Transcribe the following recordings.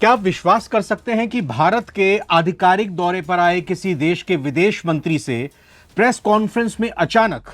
क्या आप विश्वास कर सकते हैं कि भारत के आधिकारिक दौरे पर आए किसी देश के विदेश मंत्री से प्रेस कॉन्फ्रेंस में अचानक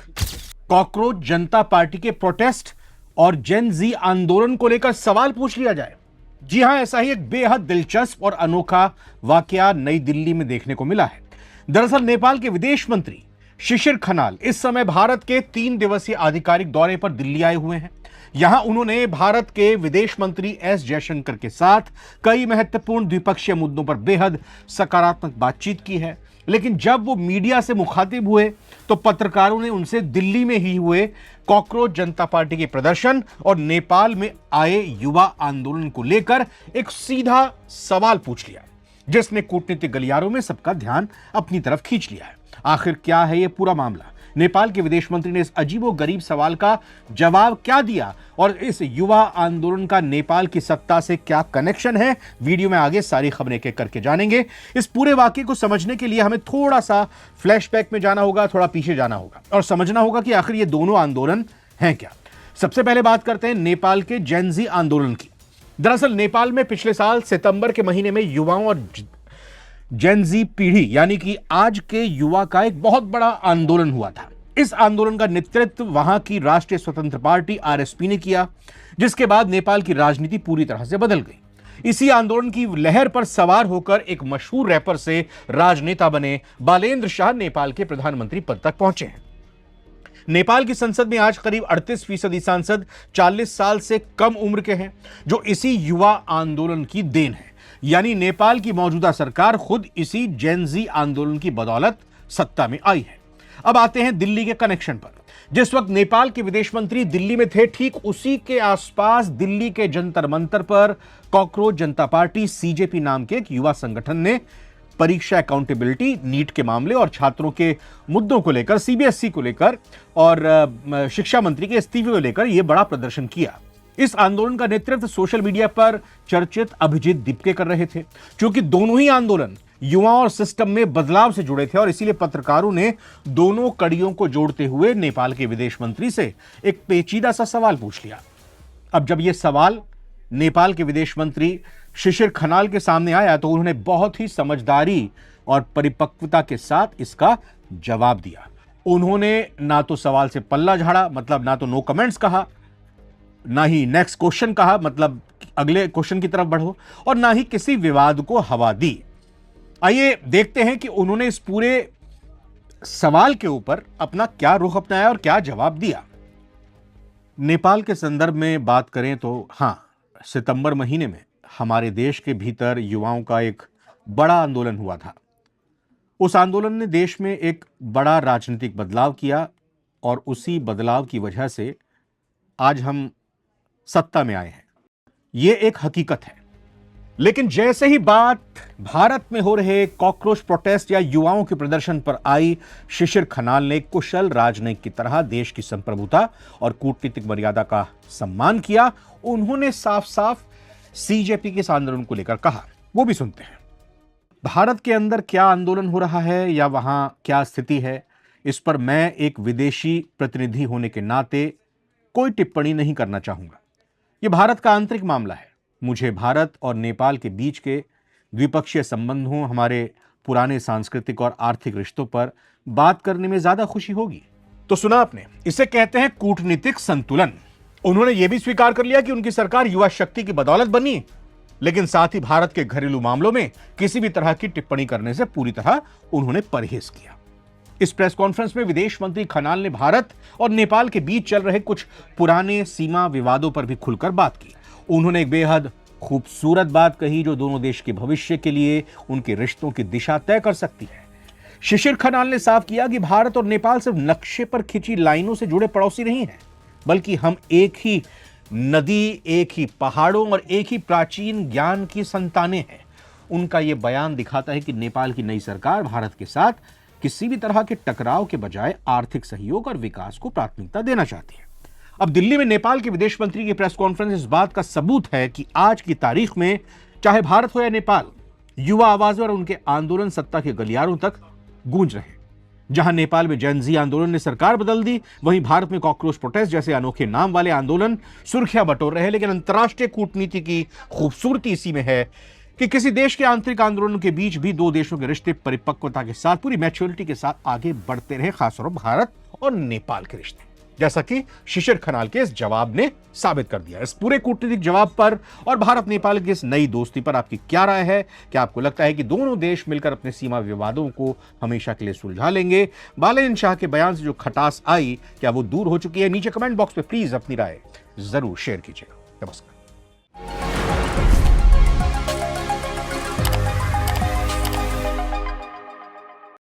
कॉकरोच जनता पार्टी के प्रोटेस्ट और जेन जी आंदोलन को लेकर सवाल पूछ लिया जाए? जी हां, ऐसा ही एक बेहद दिलचस्प और अनोखा वाकया नई दिल्ली में देखने को मिला है। दरअसल नेपाल के विदेश मंत्री शिशिर खनाल इस समय भारत के 3 दिवसीय आधिकारिक दौरे पर दिल्ली आए हुए हैं। यहां उन्होंने भारत के विदेश मंत्री एस जयशंकर के साथ कई महत्वपूर्ण द्विपक्षीय मुद्दों पर बेहद सकारात्मक बातचीत की है। लेकिन जब वो मीडिया से मुखातिब हुए तो पत्रकारों ने उनसे दिल्ली में ही हुए कॉकरोच जनता पार्टी के प्रदर्शन और नेपाल में आए युवा आंदोलन को लेकर एक सीधा सवाल पूछ लिया, जिसने कूटनीतिक गलियारों में सबका ध्यान अपनी तरफ खींच लिया है। आखिर क्या है यह पूरा मामला? नेपाल के विदेश मंत्री ने इस अजीबोगरीब सवाल का जवाब क्या दिया और इस युवा आंदोलन का नेपाल की सत्ता से क्या कनेक्शन है? वीडियो में आगे सारी खबरें एक एक करके जानेंगे। इस पूरे वाकये को समझने के लिए हमें थोड़ा सा फ्लैशबैक में जाना होगा, थोड़ा पीछे जाना होगा और समझना होगा कि आखिर ये दोनों आंदोलन हैं क्या। सबसे पहले बात करते हैं नेपाल के जेन जी आंदोलन की। दरअसल नेपाल में पिछले साल सितंबर के महीने में युवाओं और जेन जी पीढ़ी यानी कि आज के युवा का एक बहुत बड़ा आंदोलन हुआ था। इस आंदोलन का नेतृत्व वहां की राष्ट्रीय स्वतंत्र पार्टी आरएसपी ने किया, जिसके बाद नेपाल की राजनीति पूरी तरह से बदल गई। इसी आंदोलन की लहर पर सवार होकर एक मशहूर रैपर से राजनेता बने बालेंद्र शाह नेपाल के प्रधानमंत्री पद तक पहुंचे हैं। नेपाल की संसद में आज करीब 38% सांसद 40 साल से कम उम्र के हैं, जो इसी युवा आंदोलन की देन है। यानी नेपाल की मौजूदा सरकार खुद इसी जेन जी आंदोलन की बदौलत सत्ता में आई है। अब आते हैं दिल्ली के कनेक्शन पर। जिस वक्त नेपाल के विदेश मंत्री दिल्ली में थे, ठीक उसी के आसपास दिल्ली के जंतर मंतर पर कॉकरोच जनता पार्टी सीजेपी नाम के एक युवा संगठन ने परीक्षा अकाउंटेबिलिटी, नीट के मामले और छात्रों के मुद्दों को लेकर, सीबीएसई को लेकर और शिक्षा मंत्री के इस्तीफे को लेकर यह बड़ा प्रदर्शन किया। इस आंदोलन का नेतृत्व सोशल मीडिया पर चर्चित अभिजीत दीपके कर रहे थे। क्योंकि दोनों ही आंदोलन युवाओं और सिस्टम में बदलाव से जुड़े थे और इसीलिए पत्रकारों ने दोनों कड़ियों को जोड़ते हुए नेपाल के विदेश मंत्री से एक पेचीदा सा सवाल पूछ लिया। अब जब यह सवाल नेपाल के विदेश मंत्री शिशिर खनाल के सामने आया तो उन्होंने बहुत ही समझदारी और परिपक्वता के साथ इसका जवाब दिया। उन्होंने ना तो सवाल से पल्ला झाड़ा, मतलब ना तो नो कमेंट्स कहा, ना ही नेक्स्ट क्वेश्चन कहा, मतलब अगले क्वेश्चन की तरफ बढ़ो, और ना ही किसी विवाद को हवा दी। आइए देखते हैं कि उन्होंने इस पूरे सवाल के ऊपर अपना क्या रुख अपनाया और क्या जवाब दिया। नेपाल के संदर्भ में बात करें तो हां, सितंबर महीने में हमारे देश के भीतर युवाओं का एक बड़ा आंदोलन हुआ था। उस आंदोलन ने देश में एक बड़ा राजनीतिक बदलाव किया और उसी बदलाव की वजह से आज हम सत्ता में आए हैं। यह एक हकीकत है। लेकिन जैसे ही बात भारत में हो रहे कॉकरोच प्रोटेस्ट या युवाओं के प्रदर्शन पर आई, शिशिर खनाल ने कुशल राजनयिक की तरह देश की संप्रभुता और कूटनीतिक मर्यादा का सम्मान किया। उन्होंने साफ साफ सीजेपी के इस आंदोलन को लेकर कहा, वो भी सुनते हैं। भारत के अंदर क्या आंदोलन हो रहा है या वहां क्या स्थिति है, इस पर मैं एक विदेशी प्रतिनिधि होने के नाते कोई टिप्पणी नहीं करना चाहूंगा। यह भारत का आंतरिक मामला है। मुझे भारत और नेपाल के बीच के द्विपक्षीय संबंधों, हमारे पुराने सांस्कृतिक और आर्थिक रिश्तों पर बात करने में ज्यादा खुशी होगी। तो सुना आपने, इसे कहते हैं कूटनीतिक संतुलन। उन्होंने यह भी स्वीकार कर लिया कि उनकी सरकार युवा शक्ति की बदौलत बनी, लेकिन साथ ही भारत के घरेलू मामलों में किसी भी तरह की टिप्पणी करने से पूरी तरह उन्होंने परहेज किया। इस प्रेस कॉन्फ्रेंस में विदेश मंत्री खनाल ने भारत और नेपाल के बीच चल रहे कुछ पुराने सीमा विवादों पर भी खुलकर बात की। उन्होंने एक बेहद खूबसूरत बात कही जो दोनों देश के भविष्य के लिए उनके रिश्तों की दिशा तय कर सकती है। शिशिर खनाल ने साफ किया कि भारत और नेपाल सिर्फ नक्शे पर खिंची लाइनों से जुड़े पड़ोसी नहीं हैं, बल्कि हम एक ही नदी, एक ही पहाड़ों और एक ही प्राचीन ज्ञान की संतानें हैं। उनका यह बयान दिखाता है कि नेपाल की नई सरकार भारत के साथ किसी भी तरह के टकराव के बजाय आर्थिक सहयोग और विकास को प्राथमिकता देना चाहती है। अब दिल्ली में नेपाल के विदेश मंत्री की प्रेस कॉन्फ्रेंस इस बात का सबूत है कि आज की तारीख में चाहे भारत हो या नेपाल, युवा आवाजें और उनके आंदोलन सत्ता के गलियारों तक गूंज रहे हैं। जहां नेपाल में जेन जी आंदोलन ने सरकार बदल दी, वहीं भारत में कॉकरोच प्रोटेस्ट जैसे अनोखे नाम वाले आंदोलन सुर्खियां बटोर रहे हैं। लेकिन अंतर्राष्ट्रीय कूटनीति की खूबसूरती इसी में है कि किसी देश के आंतरिक आंदोलनों के बीच भी दो देशों के रिश्ते परिपक्वता के साथ, पूरी मैच्योरिटी के साथ आगे बढ़ते रहे, खासतौर पर भारत और नेपाल के रिश्ते, जैसा कि शिशिर खनाल के इस जवाब ने साबित कर दिया। इस पूरे कूटनीतिक जवाब पर और भारत नेपाल की इस नई दोस्ती पर आपकी क्या राय है? क्या आपको लगता है कि दोनों देश मिलकर अपने सीमा विवादों को हमेशा के लिए सुलझा लेंगे? बालाजी शाह के बयान से जो खटास आई, क्या वो दूर हो चुकी है? नीचे कमेंट बॉक्स में प्लीज अपनी राय जरूर शेयर कीजिएगा। नमस्कार।